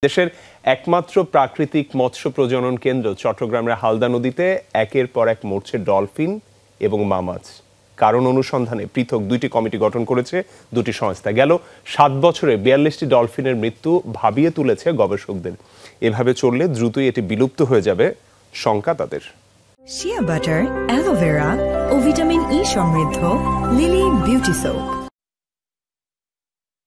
দেশের একমাত্র প্রাকৃতিক মৎস্য প্রজনন কেন্দ্র চট্টগ্রামের হালদা নদীতে একের পর এক মরছে ডলফিন এবং মাছ। কারণ অনুসন্ধানে পৃথক দুইটি কমিটি গঠন করেছে দুটি সংস্থা। গেল ৭ বছরে ৪২টি ডলফিনের মৃত্যু ভাবিয়ে তুলেছে গবেষকদের। এভাবে চললে দ্রুতই এটি বিলুপ্ত হয়ে যাবে শঙ্কা তাদের। শিয়া বাটার, অ্যালোভেরা ও ভিটামিন ই সমৃদ্ধ লিলি বিউটি সোপ।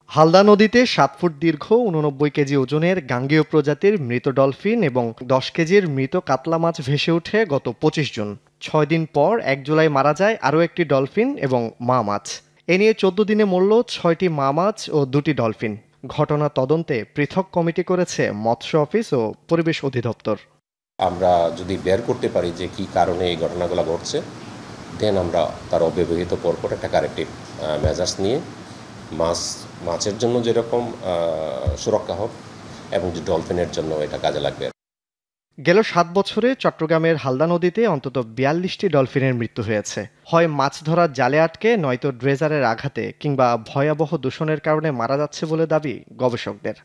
হালদা নদীতে ৭ ফুট দীর্ঘ ৮৯ কেজি ওজনের গাঙ্গেয় প্রজাতির মৃত ডলফিন এবং ১০ কেজির মৃত কাতলা মাছ ভেসে ওঠে গত ২৫ জুন। ৬ দিন পর ১ জুলাই মারা যায় আরও একটি ডলফিন এবং মা মাছ। এ নিয়ে ১৪ দিনে মরল ৬টি মা মাছ ও ২টি ডলফিন। ঘটনা তদন্তে পৃথক কমিটি করেছে মৎস্য অফিস ও পরিবেশ অধিদপ্তর। আমরা যদি বের করতে পারি যে কি কারণে এই ঘটনাগুলো ঘটছে, দেন আমরা তার অব্যবহিত পরপর একটা কারেক্টিভ মেজার্স নিয়ে মাছের জন্য যেরকম সুরক্ষা হোক এবং যে ডলফিনের জন্য এটা কাজে লাগবে। গেল ৭ বছরে চট্টগ্রামের হালদা নদীতে অন্তত ৪২টি ডলফিনের মৃত্যু হয়েছে। হয় মাছ ধরার জালে আটকে, নয়তো ড্রেজারের আঘাতে কিংবা ভয়াবহ দূষণের কারণে মারা যাচ্ছে বলে দাবি গবেষকদের।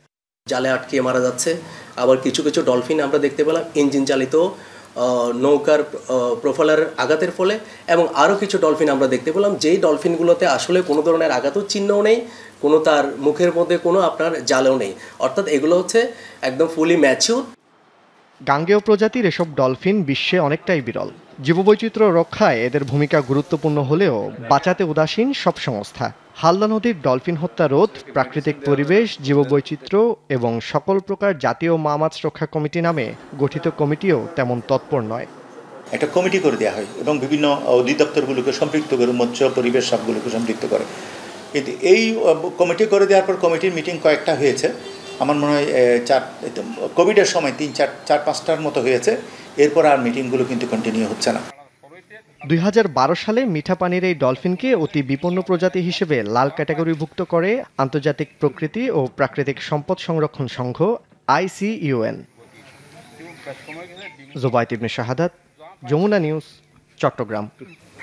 জালে আটকে মারা যাচ্ছে, আবার কিছু কিছু ডলফিন আমরা দেখতে পেলাম ইঞ্জিন চালিত নৌকার প্রোফাইলারের আঘাতের ফলে, এবং আরও কিছু ডলফিন আমরা দেখতে পেলাম যেই ডলফিনগুলোতে আসলে কোনো ধরনের আঘাতও চিহ্নও নেই, কোনো তার মুখের মধ্যে কোনো আপনার জালেও নেই, অর্থাৎ এগুলো হচ্ছে একদম ফুলি ম্যাচিউর। গাঙ্গেয় প্রজাতির এসব ডলফিন বিশ্বে অনেকটাই বিরল। জীববৈচিত্র্য রক্ষায় এদের ভূমিকা গুরুত্বপূর্ণ হলেও বাঁচাতে উদাসীন সব সংস্থা। হালদা নদীর ডলফিন হত্যা রোধ, প্রাকৃতিক পরিবেশ, জীববৈচিত্র্য এবং সকল প্রকার জাতীয় মা মাছ রক্ষা কমিটি নামে গঠিত কমিটিও তেমন তৎপর নয়। একটা কমিটি করে দেওয়া হয় এবং বিভিন্ন অধিদপ্তরগুলোকে সম্পৃক্ত করে, মৎস্য পরিবেশ সবগুলোকে সম্পৃক্ত করে। কিন্তু এই কমিটি করে দেওয়ার পর কমিটির মিটিং কয়েকটা হয়েছে, আমার মনে হয় কোভিডের সময় ৪-৫টার মতো হয়েছে। এরপর আর মিটিংগুলো কিন্তু কন্টিনিউ হচ্ছে না। ২০১২ সালে মিঠা পানির এই ডলফিনকে অতি বিপন্ন প্রজাতি হিসেবে লাল ক্যাটাগরিভুক্ত করে আন্তর্জাতিক প্রকৃতি ও প্রাকৃতিক সম্পদ সংরক্ষণ সংঘ ICUN। জোবায়েত ইবনে শাহাদাত, যমুনা নিউজ, চট্টগ্রাম।